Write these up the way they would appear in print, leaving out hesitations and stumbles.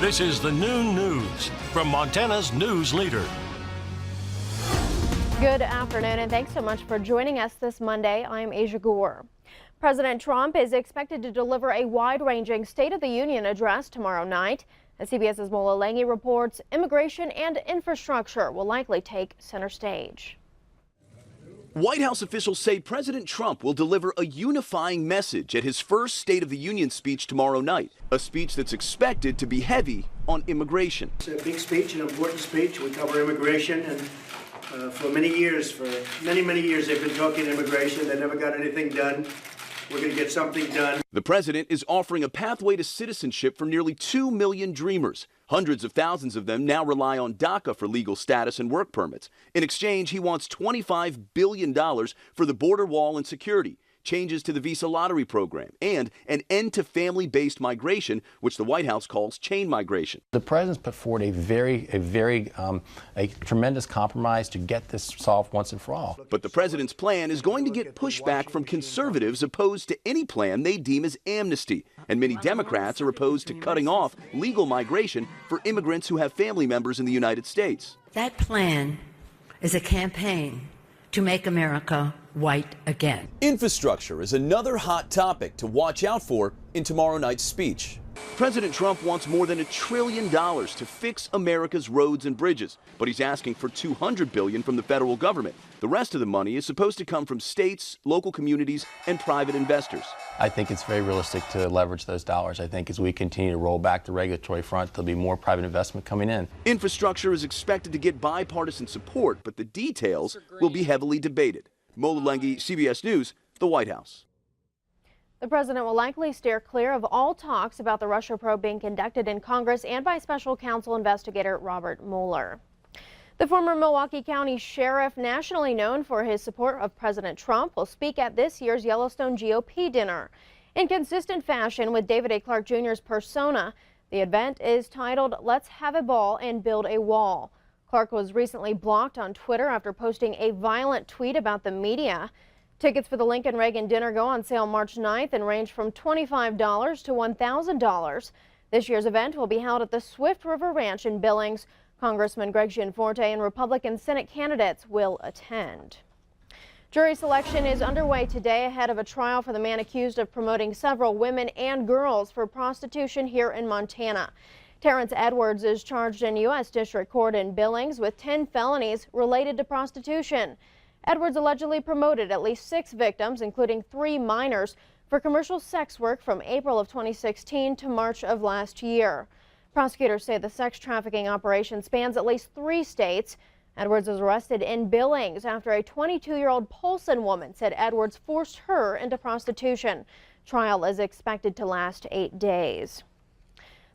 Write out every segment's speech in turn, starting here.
This is the Noon News from Montana's news leader. Good afternoon, and thanks so much for joining us this Monday. I'm Aja Goare. President Trump is expected to deliver a wide-ranging State of the Union address tomorrow night. As CBS's Mola Lange reports, immigration and infrastructure will likely take center stage. White House officials say President Trump will deliver a unifying message at his first State of the Union speech tomorrow night, a speech that's expected to be heavy on immigration. It's a big speech, an important speech. We cover immigration, and for many years, many years, they've been talking immigration. They never got anything done. We're going to get something done. The president is offering a pathway to citizenship for nearly 2 million dreamers. Hundreds of thousands of them now rely on DACA for legal status and work permits. In exchange, he wants $25 billion for the border wall and security, changes to the visa lottery program, and an end to family-based migration, which the White House calls chain migration. The president's put forward a tremendous compromise to get this solved once and for all. But the president's plan is going to get pushback from conservatives opposed to any plan they deem as amnesty. And many Democrats are opposed to cutting off legal migration for immigrants who have family members in the United States. That plan is a campaign to make America white again. Infrastructure is another hot topic to watch out for in tomorrow night's speech. President Trump wants more than $1 trillion to fix America's roads and bridges, but he's asking for $200 billion from the federal government. The rest of the money is supposed to come from states, local communities, and private investors. I think it's very realistic to leverage those dollars. I think as we continue to roll back the regulatory front, there'll be more private investment coming in. Infrastructure is expected to get bipartisan support, but the details will be heavily debated. Mola Lange, CBS News, the White House. The president will likely steer clear of all talks about the Russia probe being conducted in Congress and by special counsel investigator Robert Mueller. The former Milwaukee County sheriff, nationally known for his support of President Trump, will speak at this year's Yellowstone GOP dinner. In consistent fashion with David A. Clark Jr.'s persona, the event is titled "Let's Have a Ball and Build a Wall." Clark was recently blocked on Twitter after posting a violent tweet about the media. Tickets for the Lincoln Reagan dinner go on sale March 9th and range from $25 to $1,000. This year's event will be held at the Swift River Ranch in Billings. Congressman Greg Gianforte and Republican Senate candidates will attend. Jury selection is underway today ahead of a trial for the man accused of promoting several women and girls for prostitution here in Montana. Terrence Edwards is charged in U.S. District Court in Billings with 10 felonies related to prostitution. Edwards allegedly promoted at least 6 victims, including 3 minors, for commercial sex work from April of 2016 to March of last year. Prosecutors say the sex trafficking operation spans at least 3 states. Edwards was arrested in Billings after a 22-year-old Polson woman said Edwards forced her into prostitution. Trial is expected to last 8 days.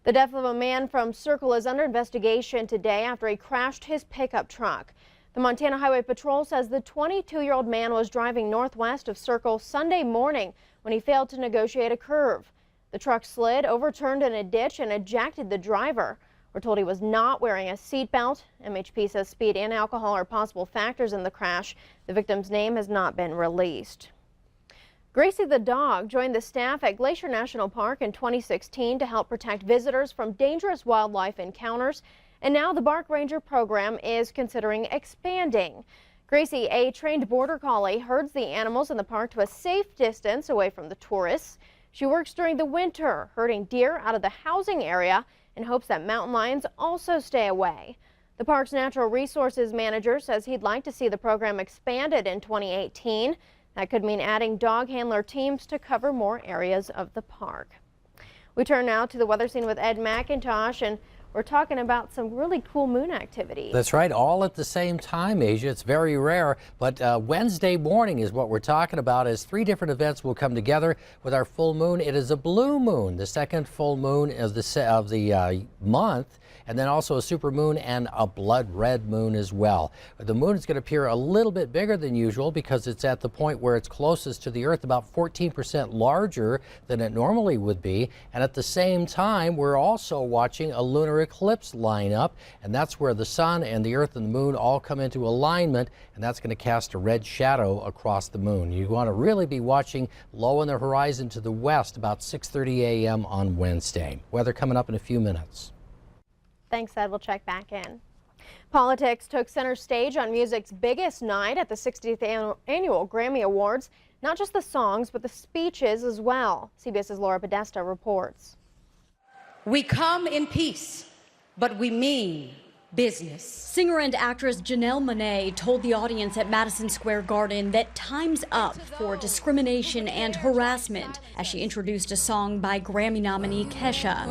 The death of a man from Circle is under investigation today after he crashed his pickup truck. The Montana Highway Patrol says the 22-year-old man was driving northwest of Circle Sunday morning when he failed to negotiate a curve. The truck slid, overturned in a ditch, and ejected the driver. We're told he was not wearing a seatbelt. MHP says speed and alcohol are possible factors in the crash. The victim's name has not been released. Gracie the dog joined the staff at Glacier National Park in 2016 to help protect visitors from dangerous wildlife encounters, and now the Bark Ranger program is considering expanding. Gracie, a trained border collie, herds the animals in the park to a safe distance away from the tourists. She works during the winter, herding deer out of the housing area in hopes that mountain lions also stay away. The park's natural resources manager says he'd like to see the program expanded in 2018. That could mean adding dog handler teams to cover more areas of the park. We turn now to the weather scene with Ed McIntosh, and we're talking about some really cool moon activity. That's right, all at the same time, Asia. It's very rare, but Wednesday morning is what we're talking about, as 3 different events will come together with our full moon. It is a blue moon, the second full moon of the month, and then also a super moon and a blood red moon as well. The moon is going to appear a little bit bigger than usual because it's at the point where it's closest to the Earth, about 14% larger than it normally would be. And at the same time, we're also watching a lunar eclipse line up, and that's where the sun and the Earth and the moon all come into alignment, and that's going to cast a red shadow across the moon. You want to really be watching low on the horizon to the west about 6:30 a.m. on Wednesday. Weather coming up in a few minutes. Thanks, Ed. We'll check back in. Politics took center stage on music's biggest night at the 60th Annual Grammy Awards. Not just the songs, but the speeches as well. CBS's Laura Podesta reports. We come in peace, but we mean business. Singer and actress Janelle Monáe told the audience at Madison Square Garden that time's up for discrimination and harassment as she introduced a song by Grammy nominee Kesha.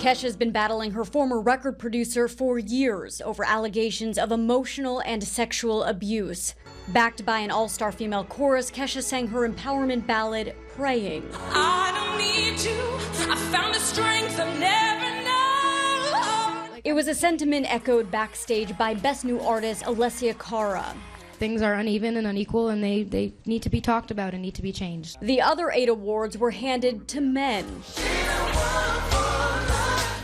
Kesha's been battling her former record producer for years over allegations of emotional and sexual abuse. Backed by an all-star female chorus, Kesha sang her empowerment ballad, Praying. I don't need you. I found a strength I've never known. It was a sentiment echoed backstage by Best New Artist Alessia Cara. Things are uneven and unequal, and they need to be talked about and need to be changed. The other 8 awards were handed to men,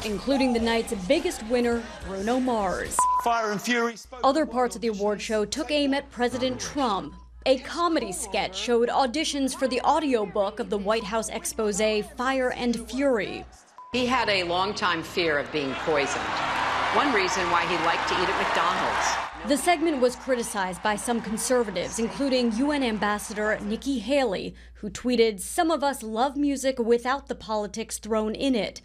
including the night's biggest winner, Bruno Mars. Fire and Fury. Other parts of the award show took aim at President Trump. A comedy sketch showed auditions for the audiobook of the White House expose, Fire and Fury. He had a long-time fear of being poisoned. One reason why he liked to eat at McDonald's. The segment was criticized by some conservatives, including UN Ambassador Nikki Haley, who tweeted, "Some of us love music without the politics thrown in it."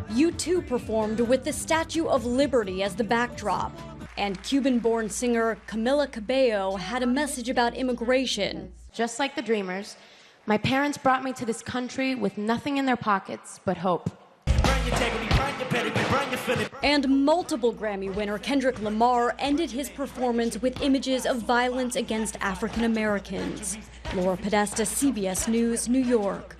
U2 performed with the Statue of Liberty as the backdrop. And Cuban-born singer Camila Cabello had a message about immigration. Just like the Dreamers, my parents brought me to this country with nothing in their pockets but hope. And multiple Grammy winner Kendrick Lamar ended his performance with images of violence against African Americans. Laura Podesta, CBS News, New York.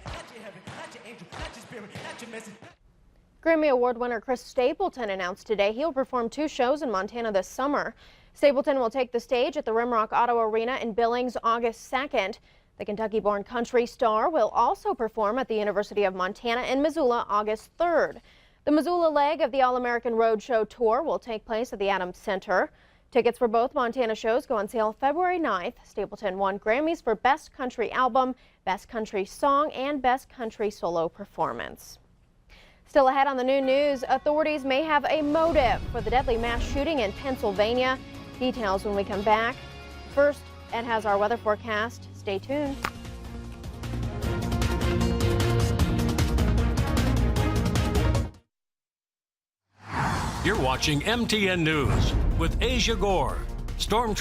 Grammy Award winner Chris Stapleton announced today he'll perform 2 shows in Montana this summer. Stapleton will take the stage at the Rimrock Auto Arena in Billings August 2nd. The Kentucky-born country star will also perform at the University of Montana in Missoula August 3rd. The Missoula leg of the All-American Roadshow Tour will take place at the Adams Center. Tickets for both Montana shows go on sale February 9th. Stapleton won Grammys for Best Country Album, Best Country Song, and Best Country Solo Performance. Still ahead on the new news, authorities may have a motive for the deadly mass shooting in Pennsylvania. Details when we come back. First, Ed has our weather forecast. Stay tuned. You're watching MTN News with Aja Goare. Storm